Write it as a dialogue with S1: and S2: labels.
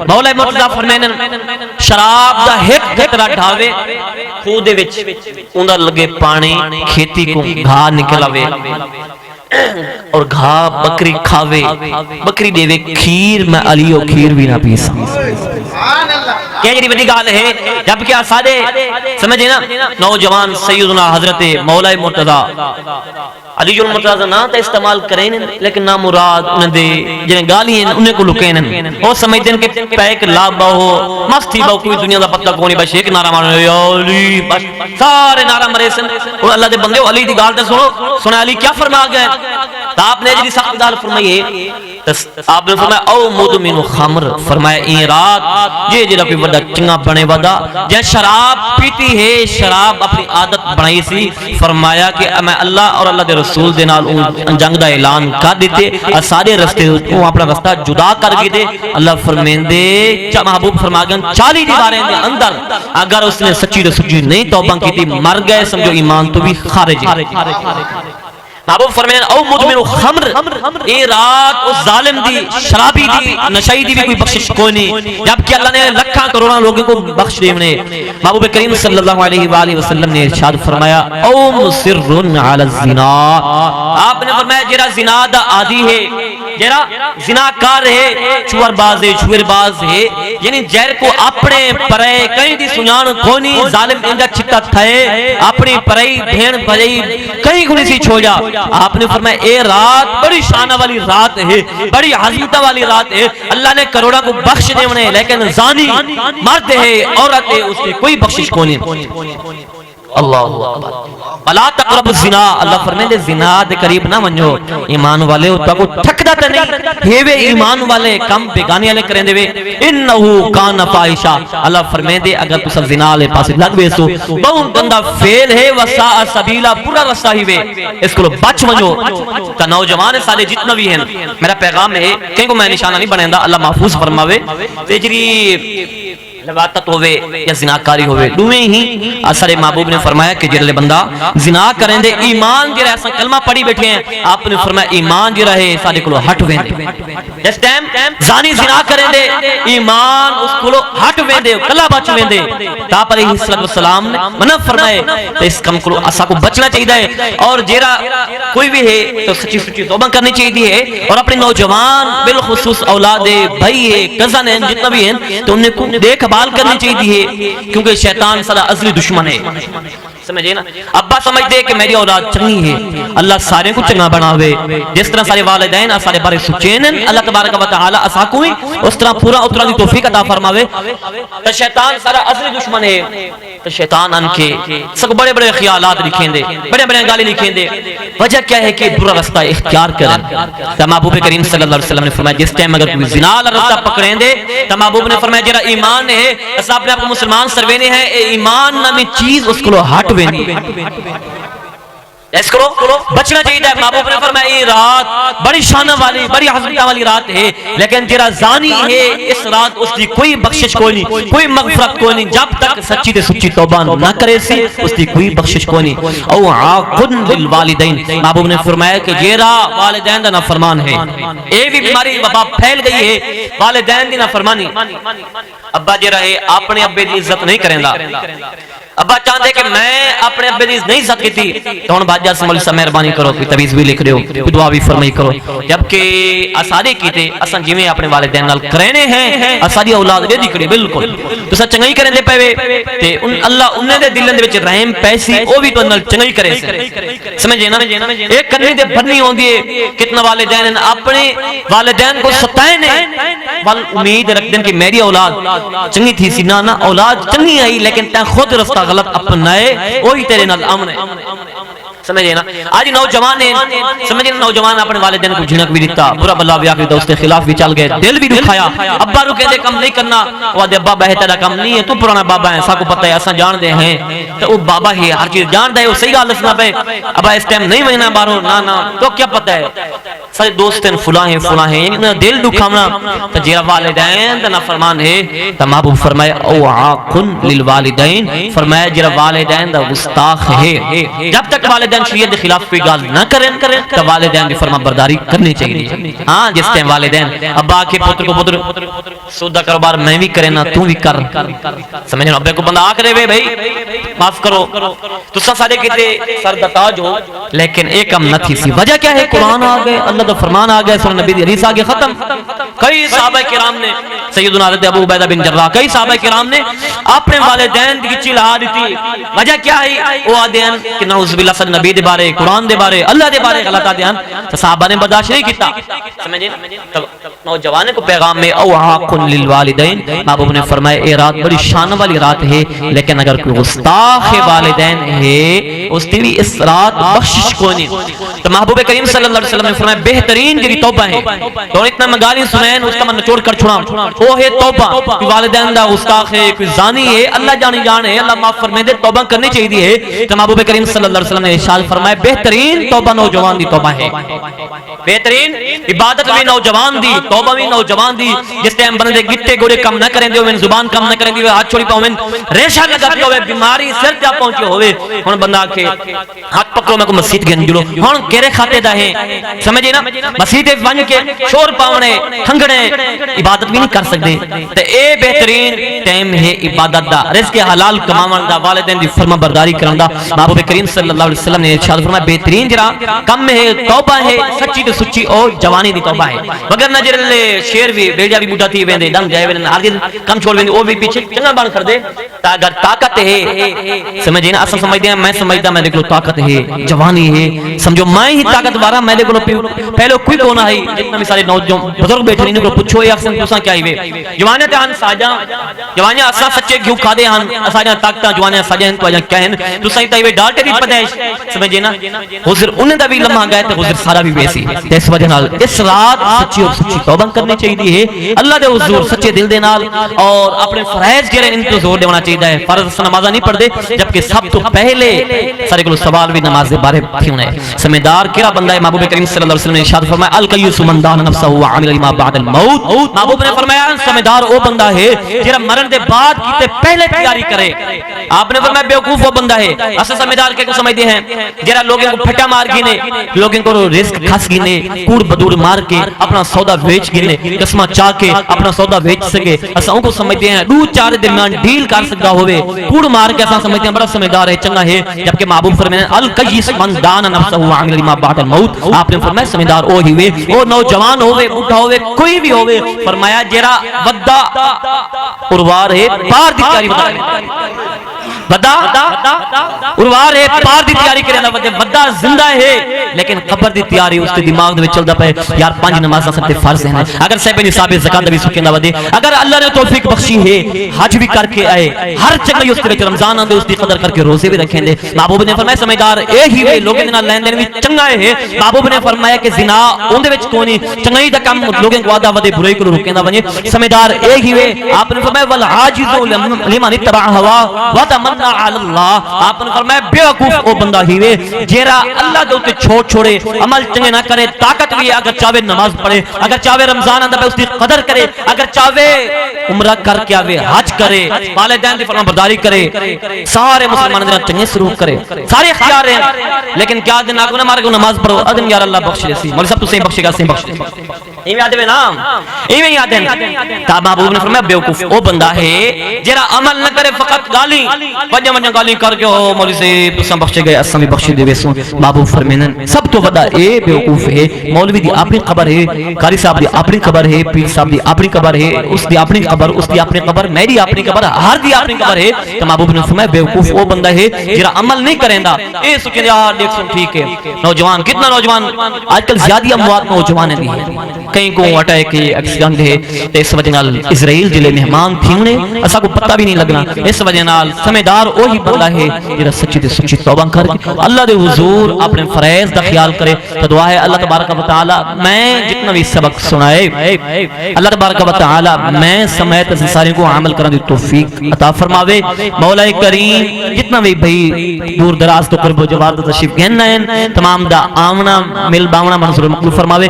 S1: مولا مرتضی فرمائن شراب دا ایک قطرہ ڈھاوے خو دے وچ اوندا لگے پانی کھیتی کو گھا نکلاوے اور گھا بکری کھاوے بکری دے وے کھیر میں علیو کھیر بھی نہ پیسا کیا جی بڑی گال ہے جبکہ سادے سمجھے نا نوجوان سیدنا حضرت مولا مرتضی علی المرتضی نہ تے استعمال کریں لیکن نہ مراد انہیں دے جنہیں گالی ہیں انہیں کو لکین وہ سمجھتے ہیں کہ پیک لابا ہو مستی باؤ کوئی دنیا دا پتہ کونی بس ایک نعرہ مارنے یا علی بس سارے نعرہ مرے سن اور اللہ دے بندے علی دی گال تے سنو علی کیا فرما گئے تو آپ نے جی سخت گال فرمائیے آپ نے فرمایا او مدمن خمر فرمایا این رات یہ جڑا کوئی بڑا چنگا بنے ودا جے شراب پیتی ہے شراب اپنی عادت بنائی سی فرمایا کہ میں اللہ اور اللہ دے رسول دے نال جنگ دا اعلان کر دیتے اور سارے رستے وہ اپنا رستہ جدا کر کے دے اللہ فرمیندے محبوب فرما گئے 40 دیواریں دے اندر اگر اس نے سچی تو سچی نہیں توبہ کی تھی مر گئے سمجھو ایمان تو بھی خارج ہے محبوب فرمائیں او مدمن خمر اے رات اس ظالم دی شرابی دی نشائی دی بھی کوئی بخشش کوئی نہیں جبکہ اللہ نے لکھاں کروڑاں لوگوں کو بخش دے انہیں محبوب کریم صلی اللہ علیہ وآلہ وسلم نے ارشاد فرمایا او مصر علی الزنا آپ نے فرمایا جرا زنا دا عادی ہے جرا زناکار ہے چور باز ہے چور باز ہے یعنی جہر کو اپنے پرے کہیں دی سنان کونی ظالم اندر چھتا تھے اپنی پرئی بھین بھجئی کہیں گھنی سی چھو جا آپ نے فرمایا اے رات بڑی شانہ والی رات ہے بڑی عظمت والی رات ہے اللہ نے کروڑا کو بخش دے انہیں لیکن زانی مرد ہے عورت ہے اس کی کوئی بخشش کونی اللہ اکبر بلا تقرب الزنا اللہ فرمائے دے زنا دے قریب نہ ونجو ایمان والے تو کو تھکدا تے نہیں ہیوے ایمان والے کم بیگانی والے کریں دے وے انہو کان فاحشہ اللہ فرمائے دے اگر تسا زنا والے پاس لگ وے سو بہت گندا فعل ہے وساء سبیلا برا راستہ ہی وے اس کو بچ ونجو تا نوجوان سارے جتنا بھی ہیں میرا پیغام ہے کہیں کو میں نشانہ نہیں بنیندا اللہ محفوظ فرماوے تے جڑی لواطت ہوئے یا زناکاری ہوئے دوئے ہی اثر محبوب نے فرمایا کہ جرلے بندہ زنا کریں دے ایمان جرہ ایسا کلمہ پڑھی بیٹھے ہیں آپ نے فرمایا ایمان جرہ ہے سارے کلو ہٹ وین دے جس ٹائم زانی زنا کریں دے ایمان اس کلو ہٹ وین دے کلا بچ وین دے تاپ علیہ السلام نے منع فرمائے تو اس کم کلو اسا کو بچنا چاہیے ہے اور جرہ کوئی بھی ہے تو سچی سچی توبہ کرنی چاہیے ہے اور اپنے نوجوان بالخصوص اولاد بھائی ہے کزن ہیں جتنا بھی ہیں تو انہیں کو دیکھ بال کرنی چاہیے کیونکہ شیطان صدا اصلی دشمن ہے سمجھے نا ابا سمجھتے کہ میری اولاد چنگی ہے اللہ سارے کو چنگا بناوے جس طرح سارے والدین سارے بارے سچین اللہ تبارک و تعالی اسا کوئی اس طرح پورا اترا دی توفیق عطا فرماوے تو شیطان سارا اصلی دشمن ہے تو شیطان ان کے سب بڑے بڑے خیالات لکھیں دے بڑے بڑے گالی لکھیں دے وجہ کیا ہے کہ برا راستہ اختیار کریں تو محبوب کریم صلی اللہ علیہ وسلم نے فرمایا جس ٹائم اگر کوئی زنا والا راستہ پکڑیں دے تو محبوب نے فرمایا جرا ایمان ہے اسا اپنے آپ کو مسلمان سروینے ہیں ایمان نامی چیز اس کو ہٹ اس کو بچنا چاہیے ہے محبوب نے فرمایا یہ رات بڑی شانہ والی بڑی عظمت والی رات ہے لیکن جرا زانی ہے اس رات اس کی کوئی بخشش کوئی نہیں کوئی مغفرت کوئی نہیں جب تک سچی تے سچی توبہ نہ کرے سی اس کی کوئی بخشش کوئی نہیں او عاقن للوالدین محبوب نے فرمایا کہ جرا والدین دا نافرمان ہے اے بھی بیماری وبا پھیل گئی ہے والدین دی نافرمانی ابا جرا ہے اپنے ابے دی عزت نہیں کریندا ابا چاہتے کہ میں اپنے ابے دی نہیں عزت کی تھی تو ان باجہ سے مولی سے مہربانی کرو کوئی تعویذ بھی لکھ رہے ہو کوئی دعا بھی فرمائی کرو جبکہ اسادے کیتے اساں جویں اپنے والدین نال کرینے ہیں اسادی اولاد دے نکڑے بالکل تو سچ چنگائی کریں دے پے تے اللہ انہاں دے دلن دے وچ رحم پیسی او بھی تو نال چنگائی کرے سمجھے نا ایک کرنی دے بھرنی ہوندی ہے کتنا والدین اپنے والدین کو ستائے نے وال امید رکھدن کہ میری اولاد چنگی تھی سی نہ اولاد چنگی آئی لیکن تے خود رستہ غلط اپنائے وہی تیرے نال امن ہے سمجھے نا آج نوجوان ہیں سمجھے نا نوجوان اپنے والدین کو جھنک بھی دیتا برا بلا بھی آکے دوست کے خلاف بھی چل گئے دل بھی دکھایا ابا رکے دے کم نہیں کرنا وہ دے ابا بہتر کم نہیں ہے تو پرانا بابا ہے سا کو پتہ ہے ایسا جان دے ہیں تو وہ بابا ہی ہر چیز جان دے وہ صحیح گال دسنا پہ ابا اس ٹائم نہیں مہینہ بارو نا تو کیا پتہ ہے سارے دوست ہیں فلاں ہیں یعنی دل دکھاونا تو جیرا والدین دا نافرمان ہے تو محبوب فرمائے او عاقن للوالدین، فرمایا جیرا والدین دا گستاخ ہے، جب تک والدین شریعت کے خلاف کوئی گال نہ کریں تو والدین دی فرما برداری کرنی چاہیے۔ ہاں جس ٹائم والدین ابا کے پتر کو پتر سودا کاروبار میں بھی کرے نا تو بھی کر، سمجھے ابے کو بندہ آ کرے وے بھائی معاف کرو تو سارے کہتے سر دا تاج ہو، لیکن ایک کم نہ تھی سی وجہ کیا ہے؟ قرآن آ گئے، اللہ دا فرمان آ گئے، سورہ نبی دی حدیث آ گئے، ختم۔ کئی صحابہ کرام نے سیدنا حضرت ابو عبیدہ بن جراح کئی صحابہ کرام نے اپنے والدین کی چلہا دیتی، وجہ کیا ہے؟ وہ آدین کہ نعوذ باللہ صلی نبی دے بارے قرآن دے بارے اللہ دے بارے غلط آدین تو صحابہ نے برداشت نہیں کیتا، سمجھے نا؟ نوجوانے کو پیغام میں او عاقن للوالدین، محبوب نے فرمایا اے رات بڑی شان والی رات ہے، لیکن اگر کوئی گستاخ والدین ہے اس کی بھی اس رات بخشش کو نہیں۔ تو محبوب کریم صلی اللہ علیہ وسلم نے فرمایا بہترین جی توبہ ہے، تو اتنا مگالی سنین اس کا من نچوڑ کر چھوڑا وہ ہے توبہ۔ کوئی والدین دا گستاخ ہے، کوئی زانی ہے، اللہ جان ہے، اللہ معاف فرمائے دے، توبہ کرنی چاہیے۔ تو محبوب کریم صلی اللہ علیہ وسلم نے ارشاد فرمایا بہترین توبہ نوجوان دی توبہ ہے، بہترین عبادت بھی نوجوان دی، توبہ بھی نوجوان دی۔ جس ٹائم بندے گٹے گوڑے کم نہ کریں دے ہوئے، زبان کم نہ کریں دے ہوئے، ہاتھ چھوڑی پاؤں ریشہ لگا پیا ہوئے، بیماری سر جا پہنچے ہوئے، ہن بندہ کے ہاتھ پکڑو میں کو مسجد گن جلو ہن کیرے کھاتے دا ہے، سمجھے نا؟ مسجد ون کے شور پاونے کھنگڑے عبادت بھی نہیں کر سکتے۔ تے اے بہترین ٹائم ہے عبادت دا، رزق حلال کماون دا، والدین دی فرما برداری کرن دا۔ محبوب کریم صلی اللہ علیہ وسلم نے ارشاد فرمایا بہترین جرا کم ہے توبہ ہے، سچی تے سچی اور جوانی دی توبہ ہے، مگر نہ جڑے شیر بھی بیجا بھی بوٹا تھی ویندے ڈنگ جائے ویندے ہر کم چھوڑ ویندے او بھی پیچھے چنگا بن کر دے تا اگر طاقت ہے، سمجھے نا؟ اساں سمجھدے ہیں میں سمجھدا میں دیکھ لو طاقت ہے، جوانی ہے، سمجھو میں ہی طاقت وارا، میں دیکھ لو پہلے کوئی کو نہ ہے، جتنا بھی سارے نوجوان بزرگ بیٹھے نے کو پوچھو اے اکثر تساں کیا ہوئے جوانی تے ہن ساجا جوانی اساں سچے گھیو کھا دے ہن اساں طاقت جوانی ساجا ہن تو اجا کیا ہیں تساں تے وے ڈالٹے دی پیدائش، سمجھے نا؟ حضور انہاں دا بھی لمحہ گئے تے حضور سارا بھی ویسی، تے اس وجہ نال اس رات سچی اور سچی توبہ کرنی چاہیے ہے اللہ دے حضور سچے دل دے نال، اور اپنے فرائض جڑے ان تے زور دینا چاہیے ہے۔ فرض نمازاں نہیں پڑھ دے جبکہ سب تو پہلے سارے کو سوال بھی نماز دے بارے کیوں ہے؟ سمجھدار کیڑا بندہ ہے؟ محبوب کریم صلی اللہ علیہ وسلم نے ارشاد فرمایا القیس من دان نفسه وعمل لما بعد الموت، محبوب نے فرمایا سمجھدار وہ بندہ ہے جڑا مرن دے بعد کیتے پہلے تیاری کرے۔ آپ نے فرمایا بیوقوف وہ بندہ ہے، اساں سمجھدار کے کو سمجھدے ہیں جڑا لوگوں کو پھٹا مار گینے، لوگوں کو رزق کھس گینے، کوڑ بدوڑ مار کے اپنا سودا بیچ گینے، قسمہ چاہ کے اپنا سودا بیچ سکے، اساں کو سمجھدے ہیں دو چار درمیان ڈیل کر سکتا ہوئے، کوڑ مار کے اساں سمجھدے ہیں بڑا سمجھدار ہے، چنگا ہے، جبکہ محبوب فرمایا القیس من دان نفسه وعمل لما بعد الموت، آپ نے فرمایا سمجھدار او ہی ہوئے، او نوجوان ہوئے، بوڑھا ہوئے، کوئی بھی ہوئے، فرمایا جرا ودا اروار ہے پار دی تیاری ودا اروار ہے پار دی تیاری کرنا، ودا زندہ ہے لیکن قبر دی تیاری اس کے دماغ میں چلدا پے یار پانچ نمازاں سب تے فرض ہیں، اگر صاحب نصاب زکات بھی سکیندا ودے، اگر اللہ نے توفیق بخشی ہے حج بھی کر کے آئے، ہر چنگائی اس کے رمضان اندے اس دی قدر کر کے روزے بھی رکھیں دے۔ محبوب نے فرمایا سمجھدار اے ہی وے لوگوں نال لین دین بھی چنگا ہے۔ محبوب نے فرمایا کہ زنا اون دے وچ کوئی نہیں، چنگائی دا کم لوگوں کو آدا ودے برائی کو روکیندا ونجے، سمجھدار اے ہی وے۔ آپ نے فرمایا والعاجز لمن اتبع ہوا وتمنى علی اللہ، آپ نے فرمایا بیوقوف او بندہ ہی وے جیرا اللہ دے اوتے چھوڑے عمل چنگے نہ کرے، طاقت بھی اگر چاہے نماز پڑھے، اگر چاہے رمضان آندا پہ اس کی قدر کرے، اگر چاہے عمرہ کر کے آوے، حج کرے، والدین دی فرما برداری کرے، سارے مسلمانوں دے چنگے سلوک کرے، سارے اختیار ہیں، لیکن کیا دن آگے نہ مارے کو نماز پڑھو ادم یار اللہ بخش دے سی مولوی صاحب تسیں بخشے گا سیں بخش دے ایویں یاد ہے نا، ایویں یاد ہے۔ تا محبوب نے فرمایا بیوقوف او بندہ ہے جڑا عمل نہ کرے، فقط گالی وجہ گالی کر کے او مولوی صاحب تسیں بخشے گئے اساں بھی بخش دے ویسوں۔ محبوب فرمانے سب تو بڑا اے بیوقوف ہے، مولوی دی اپنی قبر ہے، قاری صاحب دی اپنی قبر ہے، پیر صاحب دی اپنی قبر ہے، اس دی اپنی قبر، اس دی اپنی قبر، میری اپنی قبر، ہر دی اپنی قبر ہے۔ تو محبوب نے فرمایا بیوقوف او بندہ ہے جڑا عمل نہیں کریندا، اے سکے یار دیکھ سن ٹھیک ہے۔ نوجوان کتنا نوجوان آج کل زیادہ اموات نوجوان ہیں، کہیں کو اٹیک ہے، ایکسیڈنٹ ہے، اس وجہ نال اسرائیل جلے مہمان تھی انہیں اسا کو پتہ بھی نہیں لگنا، اس وجہ نال سمجھدار وہی بندہ ہے جڑا سچی تے سچی توبہ کر کے اللہ دے حضور اپنے فرائض دا خیال کرے۔ تو دعا ہے اللہ تبارک و تعالی میں جتنا بھی سبق سنائے اللہ تبارک و تعالی میں سمیت سارے کو عمل کرنے دی توفیق عطا فرماوے۔ مولا کریم جتنا بھی بھئی دور دراز تو قرب و جوار تشریف گھن ہیں تمام دا آمنا مل باونا منظور مقبول فرماوے۔